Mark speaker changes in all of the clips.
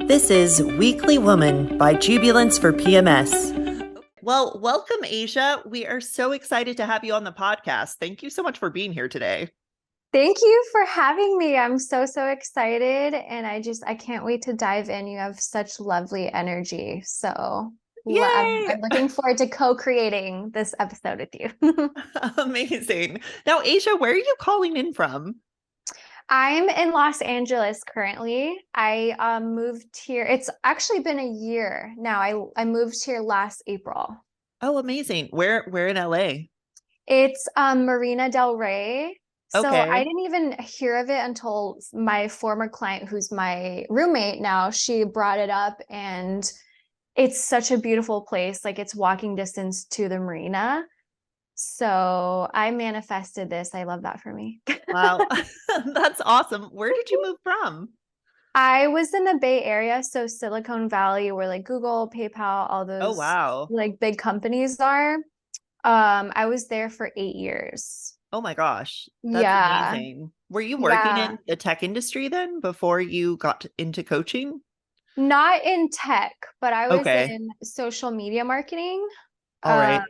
Speaker 1: This is Weekly Woman by Jubilance for PMS. Well, welcome, Asia. We are so excited to have you on the podcast. Thank you so much for being here today.
Speaker 2: Thank you for having me. I'm so excited, and I can't wait to dive in. You have such lovely energy. So
Speaker 1: Yay!
Speaker 2: I'm looking forward to co-creating this episode with you.
Speaker 1: Amazing. Now, Asia, where are you calling in from?
Speaker 2: I'm in Los Angeles currently. I moved here. It's actually been a year now. I moved here last April.
Speaker 1: Oh, amazing. Where in LA?
Speaker 2: It's Marina Del Rey. So I
Speaker 1: Okay.
Speaker 2: didn't even hear of it until my former client, who's my roommate now, she brought it up, and it's such a beautiful place. Like, it's walking distance to the marina. So I manifested this. I love that for me.
Speaker 1: Wow. That's awesome. Where did you move from?
Speaker 2: I was in the Bay Area, so Silicon Valley, where like Google, PayPal, all
Speaker 1: Oh,
Speaker 2: those
Speaker 1: wow.
Speaker 2: like big companies are. I was there for 8 years.
Speaker 1: Oh my gosh. That's
Speaker 2: Yeah.
Speaker 1: amazing. Were you working
Speaker 2: Yeah.
Speaker 1: in the tech industry then before you got into coaching?
Speaker 2: Not in tech, but I was
Speaker 1: Okay.
Speaker 2: in social media marketing.
Speaker 1: All right.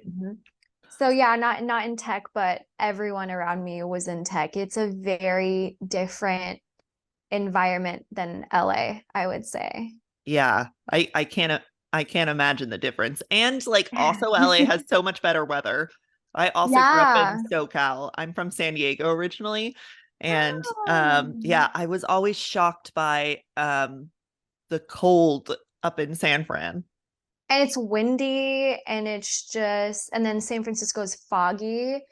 Speaker 2: So yeah, not in tech, but everyone around me was in tech. It's a very different environment than LA, I would say.
Speaker 1: Yeah, I can't imagine the difference. And like also LA has so much better weather. I also grew up in
Speaker 2: Yeah.
Speaker 1: SoCal. I'm from San Diego originally. And
Speaker 2: Oh.
Speaker 1: yeah, I was always shocked by the cold up in San Fran.
Speaker 2: And it's windy, and and then San Francisco is foggy,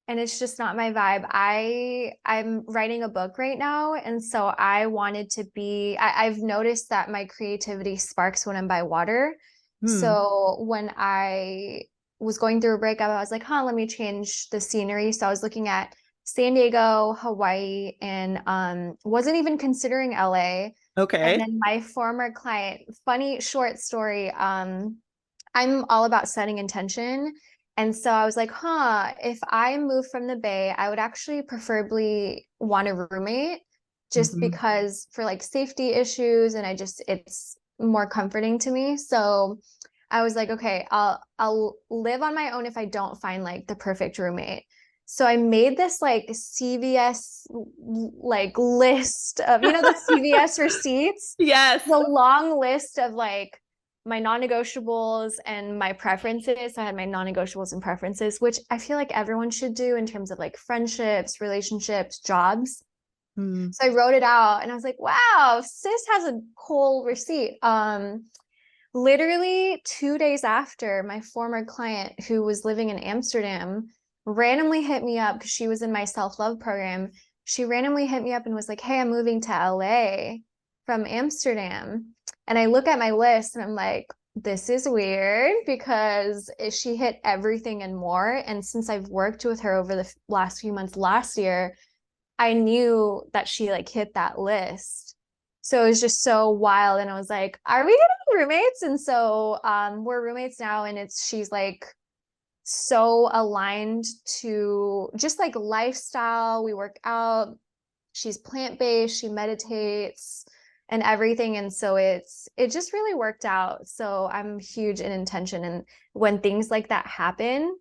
Speaker 2: and it's just not my vibe. I'm writing a book right now, and so I wanted to I've noticed that my creativity sparks when I'm by water.
Speaker 1: Hmm.
Speaker 2: So when I was going through a breakup, I was like, huh, let me change the scenery. So I was looking at San Diego, Hawaii, and wasn't even considering LA. And
Speaker 1: Okay.
Speaker 2: then my former client, funny short story, I'm all about setting intention. And so I was like, huh, if I move from the Bay, I would actually preferably want a roommate, just
Speaker 1: Hmm.
Speaker 2: because for like safety issues, and it's more comforting to me. So I was like, okay, I'll live on my own if I don't find like the perfect roommate. So I made this like CVS like list of, the CVS receipts,
Speaker 1: Yes.
Speaker 2: the long list of like my non-negotiables and my preferences. So I had my non-negotiables and preferences, which I feel like everyone should do in terms of like friendships, relationships, jobs.
Speaker 1: Hmm.
Speaker 2: So I wrote it out, and I was like, wow, sis has a cool receipt. Literally 2 days after, my former client, who was living in Amsterdam, randomly hit me up because she was in my self-love program. She randomly hit me up and was like, hey, I'm moving to LA from Amsterdam. And I look at my list and I'm like, this is weird, because she hit everything and more. And since I've worked with her over the last few months last year, I knew that she like hit that list. So it was just so wild. And I was like, are we gonna be roommates? And so we're roommates now, and she's like so aligned to just like lifestyle. We work out, she's plant-based, she meditates and everything. And so it just really worked out. So I'm huge in intention. And when things like that happen,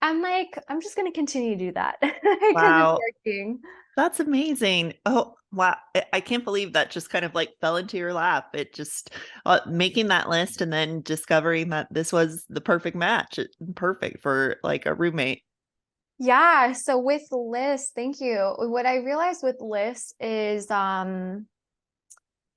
Speaker 2: I'm like, I'm just gonna continue to do that because it's
Speaker 1: Wow.
Speaker 2: working.
Speaker 1: That's amazing. Oh, wow. I can't believe that just kind of like fell into your lap. It just making that list and then discovering that this was the perfect match. Perfect for like a roommate.
Speaker 2: Yeah, so with lists, thank you. What I realized with lists is I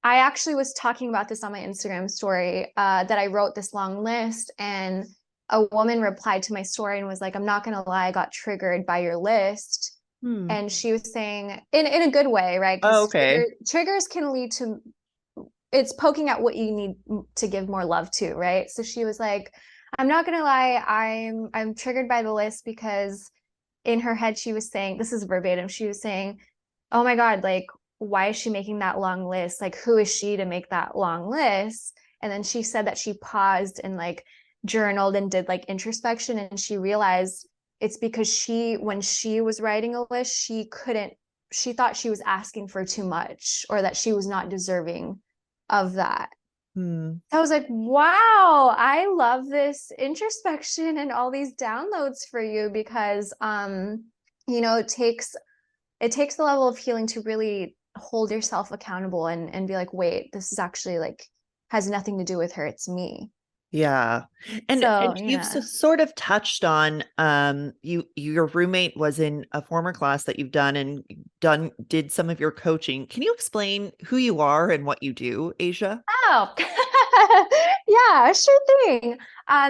Speaker 2: actually was talking about this on my Instagram story, that I wrote this long list, and a woman replied to my story and was like, I'm not gonna lie, I got triggered by your list.
Speaker 1: Hmm.
Speaker 2: And she was saying in a good way, right?
Speaker 1: Oh,
Speaker 2: Because
Speaker 1: okay.
Speaker 2: triggers can lead to, it's poking at what you need to give more love to, right? So she was like, I'm not gonna lie, I'm triggered by the list, because in her head she was saying, this is verbatim, she was saying, oh my god, like, why is she making that long list? Like, who is she to make that long list? And then she said that she paused and like journaled and did like introspection, and she realized it's because when she was writing a list, she thought she was asking for too much, or that she was not deserving of that.
Speaker 1: Hmm.
Speaker 2: I was like, wow, I love this introspection and all these downloads for you because it takes the level of healing to really hold yourself accountable and be like, wait, this is actually like has nothing to do with her, it's me.
Speaker 1: Yeah. And
Speaker 2: So
Speaker 1: you've
Speaker 2: yeah.
Speaker 1: sort of touched on your roommate was in a former class that you've done and did some of your coaching. Can you explain who you are and what you do, Asia?
Speaker 2: Oh, yeah, sure thing.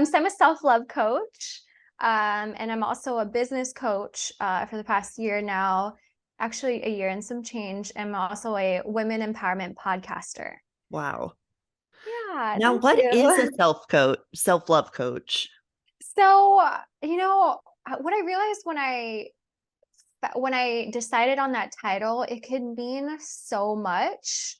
Speaker 2: So I'm a self-love coach, and I'm also a business coach for the past year now, actually a year and some change. I'm also a women empowerment podcaster.
Speaker 1: Wow.
Speaker 2: Yeah,
Speaker 1: Now,
Speaker 2: thank
Speaker 1: what is a
Speaker 2: you.
Speaker 1: self-love coach?
Speaker 2: So, what I realized when I decided on that title, it could mean so much.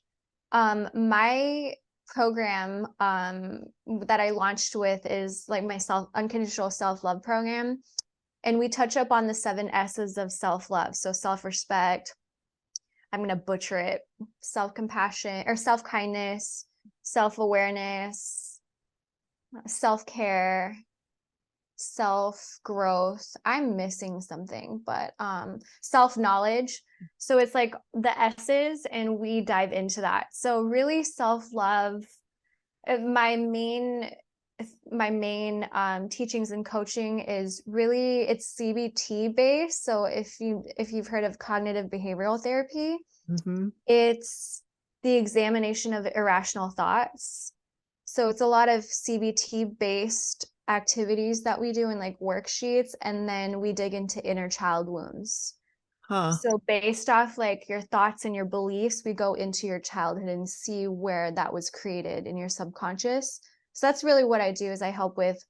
Speaker 2: My program that I launched with is like my unconditional self-love program. And we touch up on the 7 S's of self-love. So self-respect, I'm gonna butcher it, self-compassion or self-kindness, self-awareness, self-care, self growth. I'm missing something, but self knowledge. So it's like the S's, and we dive into that. So really, self love. My main teachings and coaching is really it's CBT based. So if you've heard of cognitive behavioral therapy,
Speaker 1: Hmm.
Speaker 2: it's the examination of irrational thoughts. So it's a lot of CBT based activities that we do in like worksheets, and then we dig into inner child wounds.
Speaker 1: Huh.
Speaker 2: So based off like your thoughts and your beliefs, we go into your childhood and see where that was created in your subconscious. So that's really what I do is I help with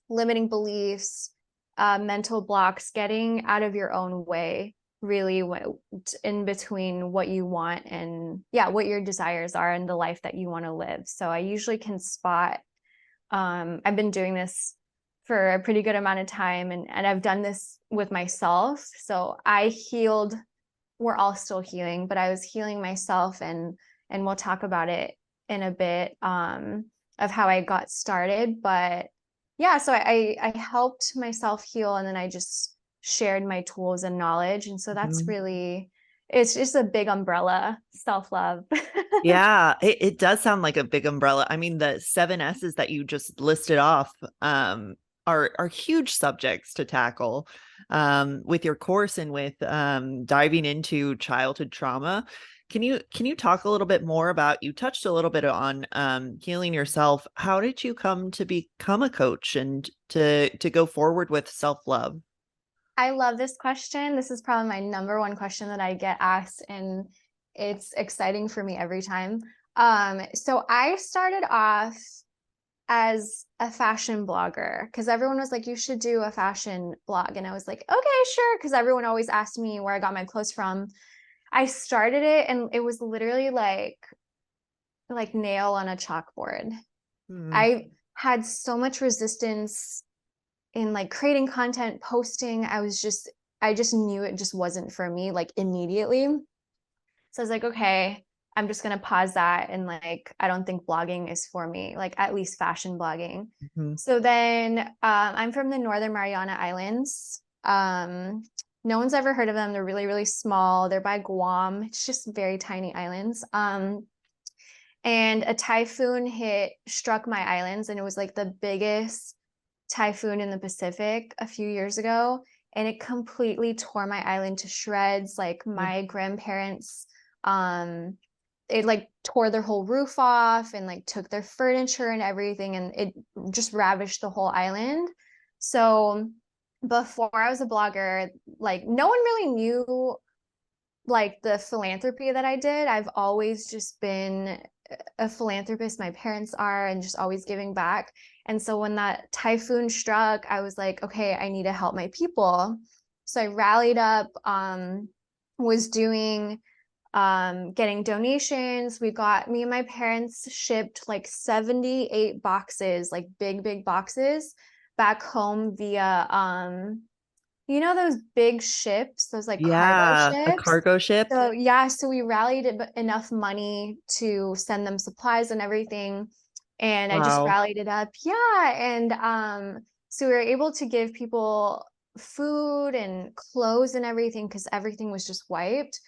Speaker 2: limiting beliefs, mental blocks, getting out of your own way, really in between what you want and yeah, what your desires are and the life that you want to live. So I usually can spot. I've been doing this for a pretty good amount of time, and I've done this with myself. So I healed. We're all still healing, but I was healing myself, and we'll talk about it in a bit of how I got started. But yeah, so I helped myself heal, and then I just shared my tools and knowledge, and so that's
Speaker 1: Mhm.
Speaker 2: really it's just a big umbrella self love.
Speaker 1: Yeah, it does sound like a big umbrella. I mean, the 7 S's that you just listed off are huge subjects to tackle with your course and with diving into childhood trauma. Can you talk a little bit more about you touched a little bit on healing yourself. How did you come to become a coach and to go forward with self-love?
Speaker 2: I love this question. This is probably my number one question that I get asked, and it's exciting for me every time. So I started off as a fashion blogger because everyone was like, you should do a fashion blog. And I was like, okay, sure. Because everyone always asked me where I got my clothes from. I started it, and it was literally like nail on a chalkboard.
Speaker 1: Hmm.
Speaker 2: I had so much resistance in like creating content, posting. I just knew it just wasn't for me like immediately. So I was like, okay, I'm just gonna pause that, and like I don't think blogging is for me, like at least fashion blogging.
Speaker 1: Hmm.
Speaker 2: So then I'm from the Northern Mariana Islands. No one's ever heard of them. They're really, really small. They're by Guam. It's just very tiny islands. And a typhoon struck my islands, and it was like the biggest typhoon in the Pacific a few years ago, and it completely tore my island to shreds. Like my grandparents, um, it like tore their whole roof off and like took their furniture and everything, and it just ravished the whole island. So before I was a blogger, like no one really knew like the philanthropy that I did. I've always just been a philanthropist. My parents are, and just always giving back. And so when that typhoon struck, I was like, okay, I need to help my people. So I rallied up, was doing getting donations. Me and my parents shipped like 78 boxes, like big, big boxes back home via you know those big ships, those like cargo
Speaker 1: Yeah, a
Speaker 2: ships?
Speaker 1: cargo ship.
Speaker 2: So yeah, so we rallied enough money to send them supplies and everything. And I just
Speaker 1: Wow.
Speaker 2: rallied it up. Yeah. And so we were able to give people food and clothes and everything because everything was just wiped.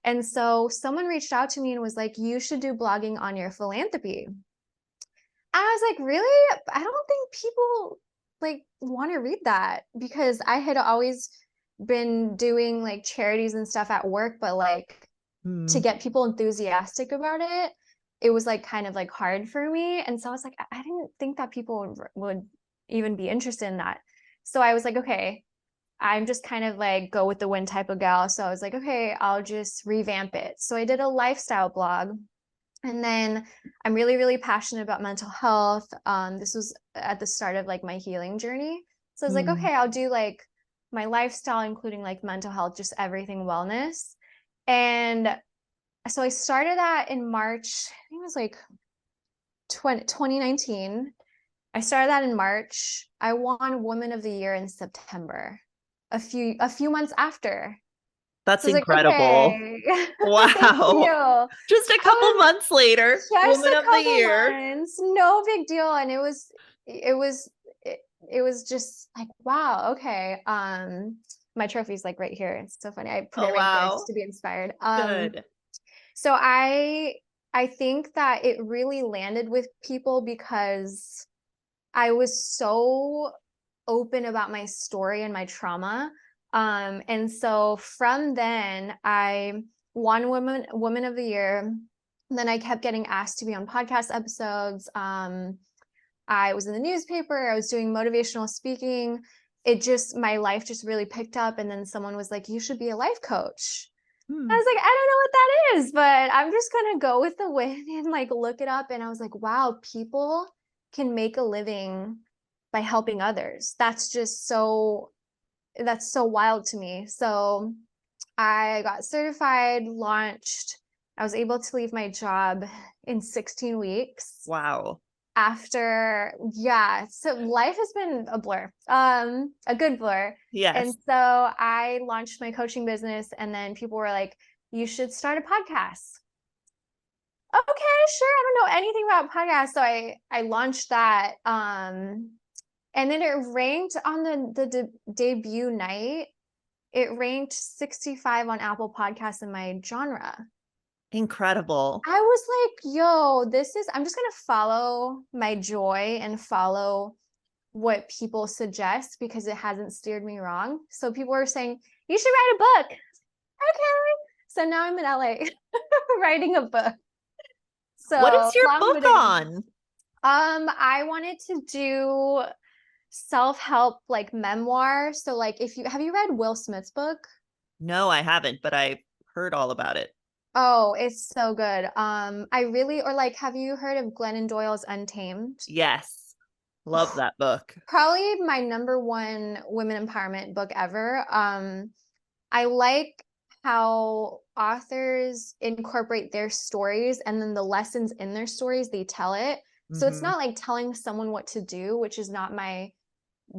Speaker 2: And so someone reached out to me and was like, you should do blogging on your philanthropy. I was like, really? I don't think people like want to read that because I had always been doing like charities and stuff at work, but like to
Speaker 1: Hmm.
Speaker 2: get people enthusiastic about it, it was like kind of like hard for me. And so I was like, I didn't think that people would even be interested in that. So I was like, okay, I'm just kind of like go with the wind type of gal. So I was like, okay, I'll just revamp it. So I did a lifestyle blog. And then I'm really, really passionate about mental health. This was at the start of like my healing journey. So I was like,
Speaker 1: Hmm.
Speaker 2: okay, I'll do like my lifestyle, including like mental health, just everything wellness. And so I started that in March. I think it was like 2019. I started that in March. I won Woman of the Year in September, a few months after.
Speaker 1: That's
Speaker 2: So I was like,
Speaker 1: incredible.
Speaker 2: okay, thank you.
Speaker 1: Wow.
Speaker 2: I
Speaker 1: Just a couple
Speaker 2: was
Speaker 1: months later,
Speaker 2: just
Speaker 1: Woman
Speaker 2: a
Speaker 1: of the
Speaker 2: couple
Speaker 1: Year.
Speaker 2: months, no big deal. And it was just like, wow, okay. My trophy's like right here. It's so funny. I put
Speaker 1: Oh,
Speaker 2: it right there just
Speaker 1: wow.
Speaker 2: to be inspired.
Speaker 1: Good.
Speaker 2: So I think that it really landed with people because I was so open about my story and my trauma. And so from then I won woman of the year. And then I kept getting asked to be on podcast episodes. I was in the newspaper, I was doing motivational speaking. It just, my life just really picked up. And then someone was like, you should be a life coach. I
Speaker 1: Hmm.
Speaker 2: was like, I don't know what that is, but I'm just gonna go with the wind and like look it up. And I was like, wow, people can make a living by helping others. That's so wild to me. So I got certified, launched. I was able to leave my job in 16 weeks
Speaker 1: Wow.
Speaker 2: after, yeah, so life has been a blur, a good blur. And
Speaker 1: Yes.
Speaker 2: so I launched my coaching business, and then people were like, you should start a podcast. Okay, sure. I don't know anything about podcasts. So I launched that. And then it ranked on the debut night, it ranked 65 on Apple Podcasts in my genre.
Speaker 1: Incredible.
Speaker 2: I was like, yo, I'm just going to follow my joy and follow what people suggest because it hasn't steered me wrong. So people were saying, you should write a book. Okay. So now I'm in LA writing a book.
Speaker 1: What
Speaker 2: So
Speaker 1: is your book
Speaker 2: long-winded.
Speaker 1: on?
Speaker 2: I wanted to do self-help like memoir. So like if you have you read Will Smith's book?
Speaker 1: No, I haven't, but I've heard all about it.
Speaker 2: Oh, it's so good. Or like, have you heard of Glennon Doyle's Untamed?
Speaker 1: Yes. Love that book.
Speaker 2: Probably my number one women empowerment book ever. I like how authors incorporate their stories and then the lessons in their stories, they tell it. So it's
Speaker 1: Hmm.
Speaker 2: not like telling someone what to do, which is not my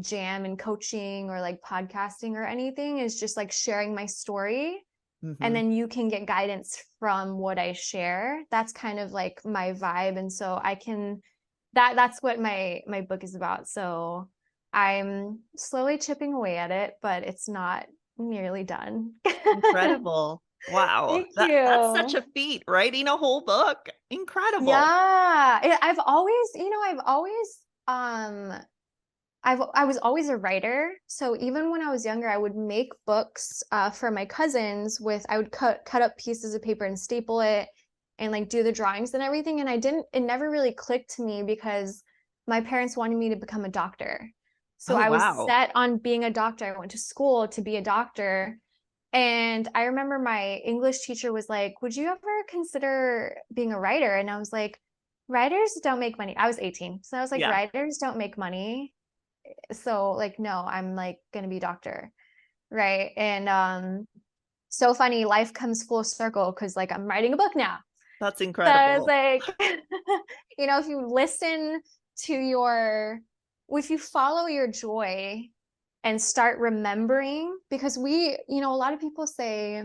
Speaker 2: jam in coaching or like podcasting or anything. Is just like sharing my story and
Speaker 1: Hmm.
Speaker 2: then you can get guidance from what I share. That's kind of like my vibe. And so I can that's what my book is about. So I'm slowly chipping away at it, but it's not nearly done.
Speaker 1: Incredible. Wow.
Speaker 2: Thank
Speaker 1: That's such
Speaker 2: you.
Speaker 1: a feat, writing a whole book. Incredible.
Speaker 2: Yeah. I was always a writer. So even when I was younger, I would make books for my cousins I would cut up pieces of paper and staple it and like do the drawings and everything. And it never really clicked to me because my parents wanted me to become a doctor. So
Speaker 1: Oh,
Speaker 2: I was
Speaker 1: wow.
Speaker 2: set on being a doctor. I went to school to be a doctor. And I remember my English teacher was like, would you ever consider being a writer? And I was like, writers don't make money. I was 18. So I was like,
Speaker 1: Yeah.
Speaker 2: writers don't make money, so like no, I'm like gonna be a doctor, right? And so funny, life comes full circle because like I'm writing a book now.
Speaker 1: That's
Speaker 2: So I was
Speaker 1: incredible.
Speaker 2: like if you listen to your if you follow your joy, and start remembering, because a lot of people say,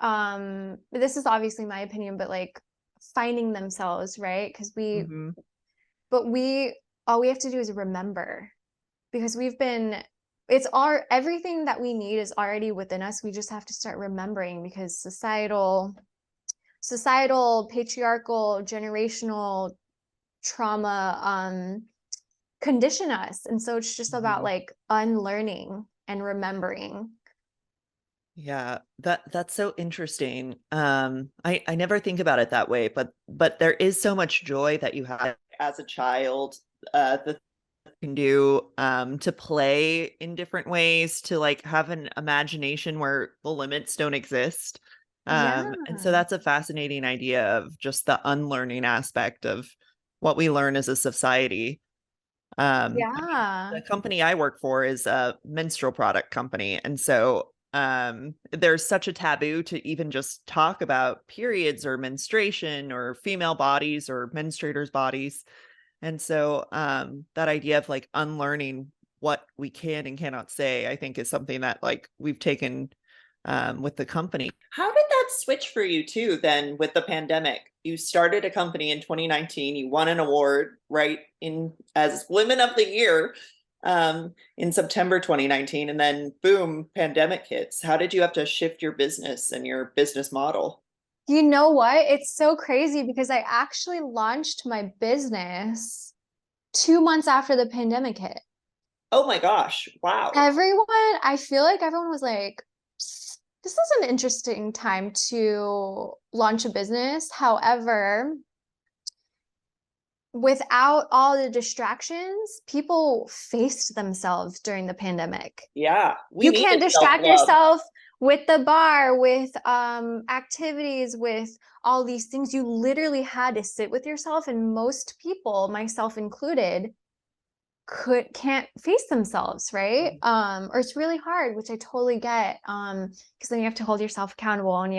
Speaker 2: this is obviously my opinion, but like finding themselves, right?
Speaker 1: Hmm.
Speaker 2: But all we have to do is remember, because it's everything that we need is already within us. We just have to start remembering, because societal, patriarchal, generational trauma, condition us. And so it's just about
Speaker 1: Hmm.
Speaker 2: like unlearning and remembering.
Speaker 1: Yeah, that's so interesting. I never think about it that way, but there is so much joy that you have as a child, that you can do, to play in different ways, to like have an imagination where the limits don't exist. And so
Speaker 2: Yeah.
Speaker 1: that's a fascinating idea of just the unlearning aspect of what we learn as a society. I mean,
Speaker 2: Yeah.
Speaker 1: the company I work for is a menstrual product company. And so there's such a taboo to even just talk about periods or menstruation or female bodies or menstruators' bodies. And so that idea of like unlearning what we can and cannot say, I think is something that like we've taken with the company. How did that switch for you too, then with the pandemic? You started a company in 2019, you won an award right in as Women of the Year in September 2019, and then boom, pandemic hits. How did you have to shift your business and your business model?
Speaker 2: You know what? It's so crazy because I actually launched my business 2 months after the pandemic hit.
Speaker 1: Oh my gosh, wow.
Speaker 2: I feel like everyone was like, this is an interesting time to launch a business. However, without all the distractions, people faced themselves during the pandemic.
Speaker 1: Yeah, we
Speaker 2: You can't
Speaker 1: needed
Speaker 2: distract
Speaker 1: self-love.
Speaker 2: yourself with the bar, with activities, with all these things. You literally had to sit with yourself, and most people, myself included, can't face themselves, right? Or it's really hard, which I totally get, because then you have to hold yourself accountable, and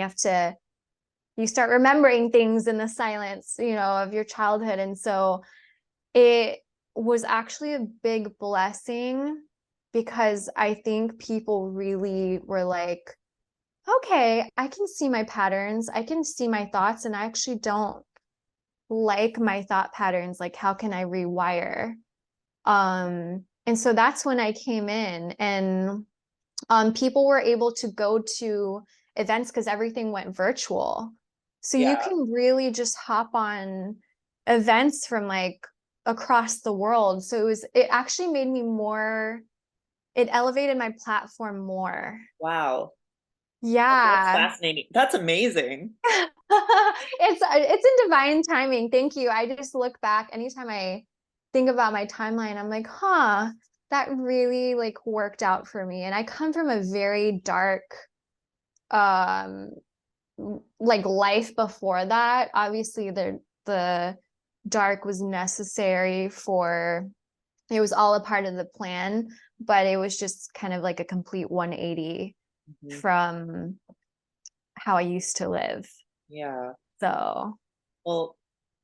Speaker 2: you start remembering things in the silence, of your childhood. And so it was actually a big blessing, because I think people really were like, okay, I can see my patterns, I can see my thoughts, and I actually don't like my thought patterns. Like, how can I rewire? And so that's when I came in, and people were able to go to events because everything went virtual. So you
Speaker 1: Yeah.
Speaker 2: can really just hop on events from like across the world. So it actually made me more, it elevated my platform more.
Speaker 1: Wow. That's
Speaker 2: Yeah.
Speaker 1: fascinating. That's amazing.
Speaker 2: It's in divine timing. Thank you. I just look back anytime I think about my timeline, I'm like, huh, that really like worked out for me. And I come from a very dark um like life before that. Obviously the dark was necessary for, it was all a part of the plan, but it was just kind of like a complete 180
Speaker 1: Mhm.
Speaker 2: from how I used to live.
Speaker 1: Yeah.
Speaker 2: So
Speaker 1: Well,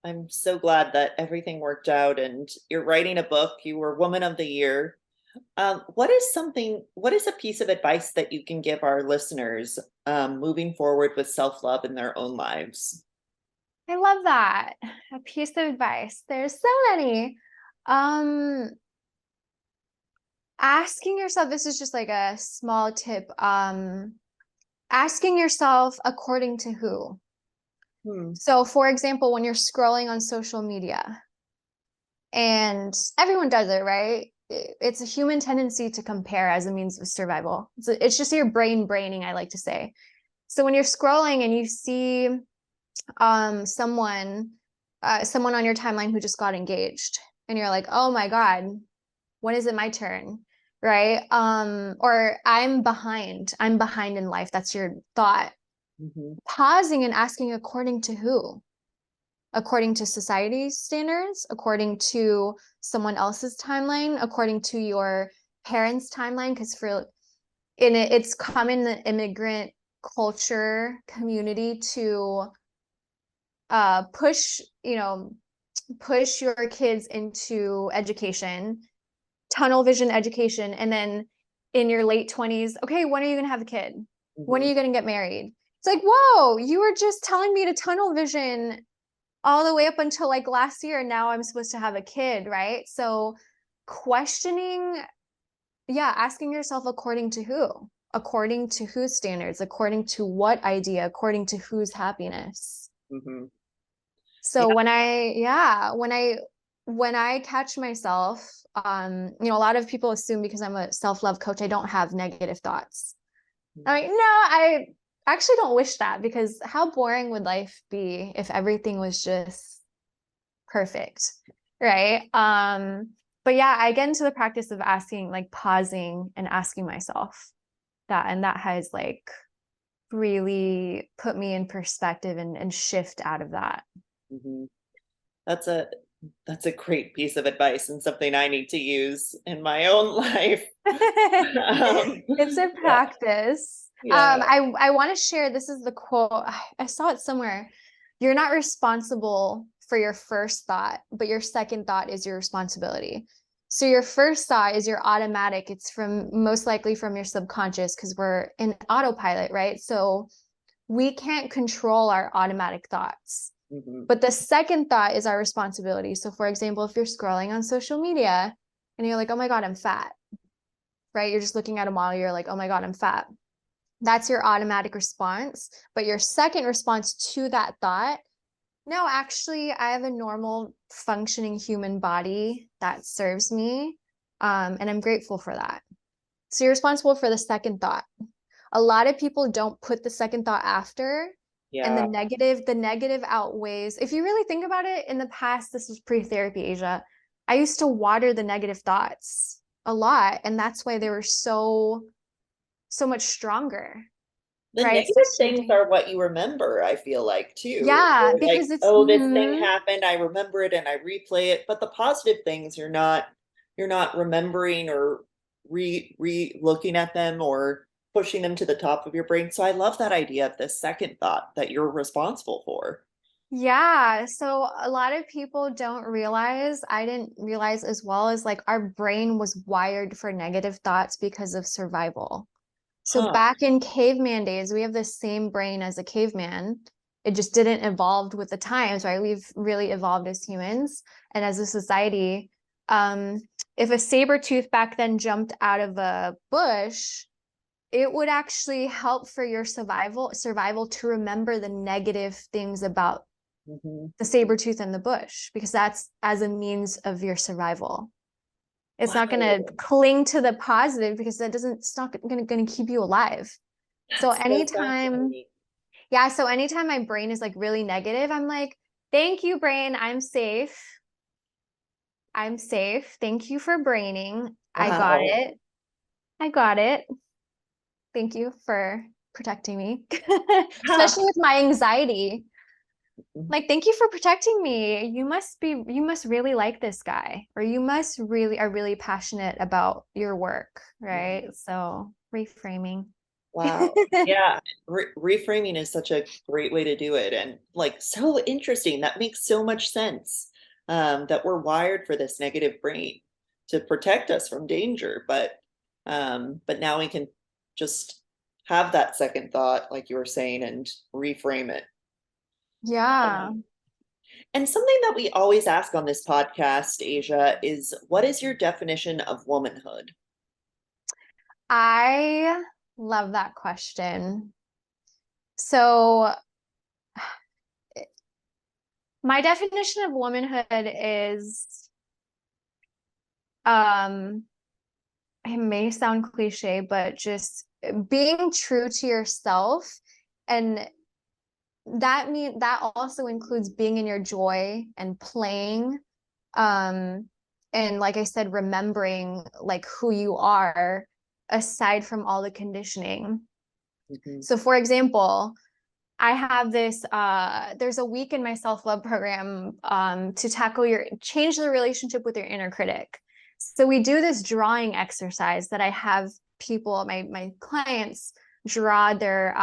Speaker 1: I'm so glad that everything worked out and you're writing a book. You were Woman of the Year. What is a piece of advice that you can give our listeners moving forward with self-love in their own lives?
Speaker 2: I love that. A piece of advice. There's so many. Um, Asking yourself, this is just like a small tip. Asking yourself according to who.
Speaker 1: Hmm.
Speaker 2: So, for example, when you're scrolling on social media, and everyone does it, right? It's a human tendency to compare as a means of survival. It's just your brain braining, I like to say. So when you're scrolling and you see someone on your timeline who just got engaged, and you're like, oh my God, when is it my turn? Right? Or I'm behind in life. That's your thought.
Speaker 1: Mhm.
Speaker 2: Pausing and asking, according to who? According to society's standards, according to someone else's timeline, according to your parents' timeline. Because it's common in the immigrant culture community to uh push you know push your kids into education tunnel vision education. And then in your late 20s, okay, when are you going to have a kid? When are you going to get married? It's like, whoa, you were just telling me to tunnel vision all the way up until like last year. And now I'm supposed to have a kid, right? So questioning, yeah, asking yourself according to who? According to whose standards? According to what idea? According to whose happiness?
Speaker 1: Mm-hmm.
Speaker 2: So
Speaker 1: Yeah.
Speaker 2: when I catch myself, a lot of people assume because I'm a self-love coach, I don't have negative thoughts. I'm like, no, I actually don't wish that, because how boring would life be if everything was just perfect, right? But yeah, I get into the practice of asking, like pausing and asking myself that, and that has like really put me in perspective and shift out of that.
Speaker 1: Mm-hmm. That's a that's a great piece of advice and something I need to use in my own life.
Speaker 2: It's a
Speaker 1: Yeah,
Speaker 2: practice.
Speaker 1: yeah.
Speaker 2: I want to share, this is the quote. I saw it somewhere. You're not responsible for your first thought, but your second thought is your responsibility. So your first thought is your automatic. It's from most likely from your subconscious, because we're in autopilot, right? So we can't control our automatic thoughts.
Speaker 1: Mm-hmm.
Speaker 2: But the second thought is our responsibility. So for example, if you're scrolling on social media and you're like, oh my God, I'm fat, right? You're just looking at a model, you're like, oh my God, I'm fat. That's your automatic response. But your second response to that thought, no, actually, I have a normal functioning human body that serves me. And I'm grateful for that. So you're responsible for the second thought. A lot of people don't put the second thought after, and
Speaker 1: Yeah.
Speaker 2: the negative outweighs. If you really think about it, in the past, this was pre-therapy, Asia, I used to water the negative thoughts a lot, and that's why they were so much stronger,
Speaker 1: The
Speaker 2: right?
Speaker 1: negative
Speaker 2: Especially
Speaker 1: things are what you remember, I feel like too.
Speaker 2: yeah,
Speaker 1: You're
Speaker 2: because
Speaker 1: like,
Speaker 2: it's
Speaker 1: oh, this thing happened, I remember it and I replay it. But the positive things you're not remembering or re looking at them or pushing them to the top of your brain. So I love that idea of the second thought that you're responsible for.
Speaker 2: yeah. So a lot of people don't realize, I didn't realize as well, as like our brain was wired for negative thoughts because of survival. So
Speaker 1: Huh.
Speaker 2: back in caveman days, we have the same brain as a caveman. It just didn't evolve with the times, right? We've really evolved as humans and as a society. If a saber tooth back then jumped out of a bush, it would actually help for your survival to remember the negative things about
Speaker 1: Mhm.
Speaker 2: the saber tooth and the bush, because that's as a means of your survival. It's not going to
Speaker 1: Wow.
Speaker 2: cling to the positive, because it's not going to keep you alive. So
Speaker 1: That's so
Speaker 2: anytime,
Speaker 1: fascinating.
Speaker 2: yeah, so anytime my brain is like really negative, I'm like, thank you, brain. I'm safe. I'm safe. Thank you for braining. I got
Speaker 1: Wow.
Speaker 2: it. I got it. Thank you for protecting me, especially with my anxiety. Like, thank you for protecting me. You must really like this guy, or you must really are really passionate about your work, right? So reframing.
Speaker 1: Wow. Yeah. Reframing is such a great way to do it. And like so interesting. That makes so much sense. That we're wired for this negative brain to protect us from danger. But now we can just have that second thought, like you were saying, and reframe it.
Speaker 2: Yeah.
Speaker 1: Um, and something that we always ask on this podcast, Asia, is what is your definition of womanhood?
Speaker 2: I love that question. So, my definition of womanhood is, um, it may sound cliche, but just being true to yourself. And that also includes being in your joy and playing. Um, and like I said, remembering like who you are aside from all the conditioning.
Speaker 1: Mhm.
Speaker 2: So for example, I have this there's a week in my self-love program to tackle your change the relationship with your inner critic. So we do this drawing exercise that I have people, my clients draw their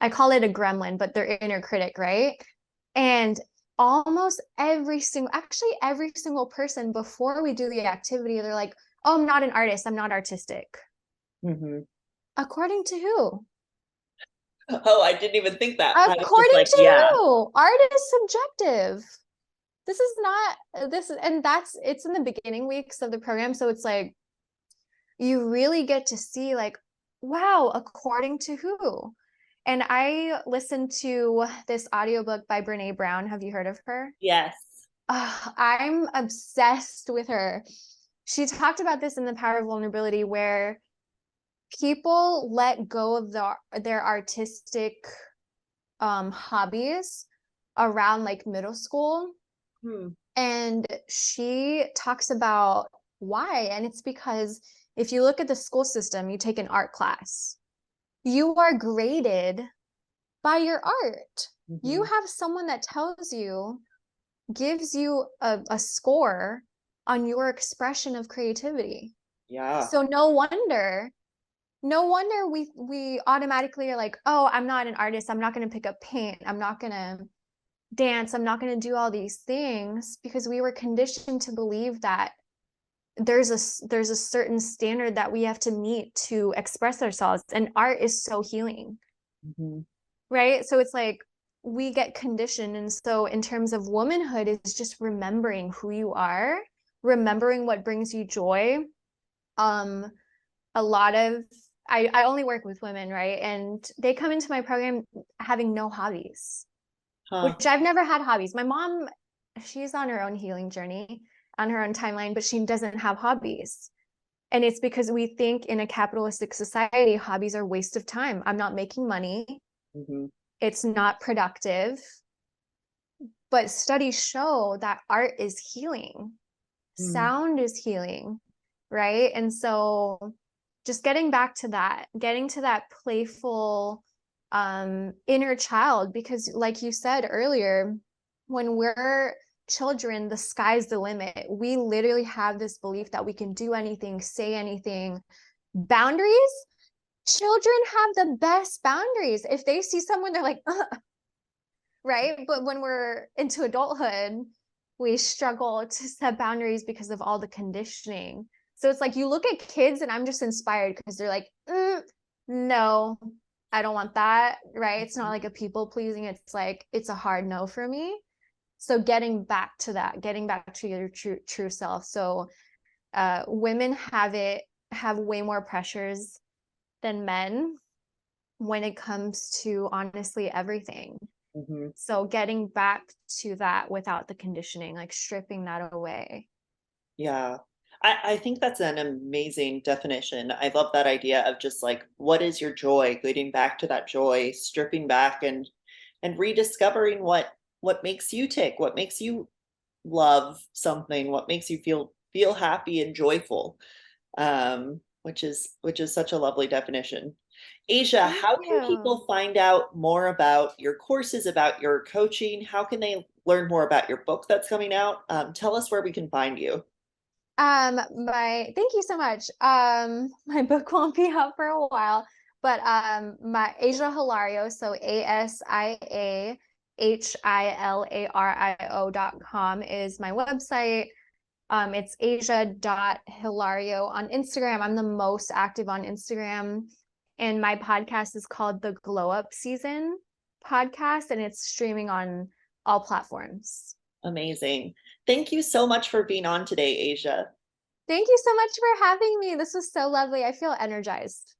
Speaker 2: I call it a gremlin, but their inner critic, right? And almost every single person before we do the activity, they're like, Oh, I'm not an artist. I'm not artistic.
Speaker 1: Mm-hmm.
Speaker 2: According to who?
Speaker 1: Oh, I didn't even think that. I was just
Speaker 2: According
Speaker 1: like,
Speaker 2: to
Speaker 1: yeah,
Speaker 2: who? Art is subjective. This is not this, and that's it's in the beginning weeks of the program. So it's like you really get to see like, wow, according to who? And I listened to this audiobook by Brene Brown. Have you heard of her?
Speaker 1: yes.
Speaker 2: I'm obsessed with her. She talked about this in The Power of Vulnerability, where people let go of their artistic hobbies around like middle school.
Speaker 1: Hmm.
Speaker 2: And she talks about why. And it's because if you look at the school system, you take an art class, you are graded by your art. You
Speaker 1: Mm-hmm.
Speaker 2: have someone that tells you, gives you a score on your expression of creativity.
Speaker 1: Yeah.
Speaker 2: So no wonder we automatically are like, oh, I'm not an artist. I'm not going to pick up paint. I'm not going to dance. I'm not going to do all these things, because we were conditioned to believe that there's a certain standard that we have to meet to express ourselves, and art is so healing,
Speaker 1: Mm-hmm.
Speaker 2: right? So it's like we get conditioned. And so in terms of womanhood, is just remembering who you are, remembering what brings you joy. um a lot of I only work with women, right? And they come into my program having no hobbies,
Speaker 1: Huh.
Speaker 2: which I've never had hobbies. My mom, she's on her own healing journey, on her own timeline, but she doesn't have hobbies. And it's because we think in a capitalistic society, hobbies are a waste of time. I'm not making money.
Speaker 1: Mm-hmm.
Speaker 2: It's not productive. But studies show that art is healing,
Speaker 1: Mm.
Speaker 2: sound is healing, right? And so just getting to that playful inner child, because like you said earlier, when we're children, the sky's the limit. We literally have this belief that we can do anything, say anything. Boundaries, children have the best boundaries. If they see someone, they're like, right? But when we're into adulthood, we struggle to set boundaries because of all the conditioning. So it's like you look at kids, and I'm just inspired because they're like, no, I don't want that, right? It's not like a people pleasing. It's like, it's a hard no for me. So getting back to that, getting back to your true self. So women have way more pressures than men when it comes to honestly everything.
Speaker 1: Mm-hmm.
Speaker 2: So getting back to that without the conditioning, like stripping that away.
Speaker 1: Yeah. I think that's an amazing definition. I love that idea of just like, what is your joy? Getting back to that joy, stripping back and rediscovering what makes you tick, what makes you love something, what makes you feel happy and joyful. Which is such a lovely definition. Asia,
Speaker 2: Thank
Speaker 1: how can
Speaker 2: you.
Speaker 1: people find out more about your courses, about your coaching? How can they learn more about your book that's coming out? Tell us where we can find you.
Speaker 2: My thank you so much. My book won't be out for a while, but my Asia Hilario, so ASIAHILARIO.com is my website. It's asia.hilario on Instagram. I'm the most active on Instagram. And my podcast is called the Glow Up Season podcast, and it's streaming on all platforms.
Speaker 1: Amazing. Thank you so much for being on today, Asia.
Speaker 2: Thank you so much for having me. This was so lovely. I feel energized.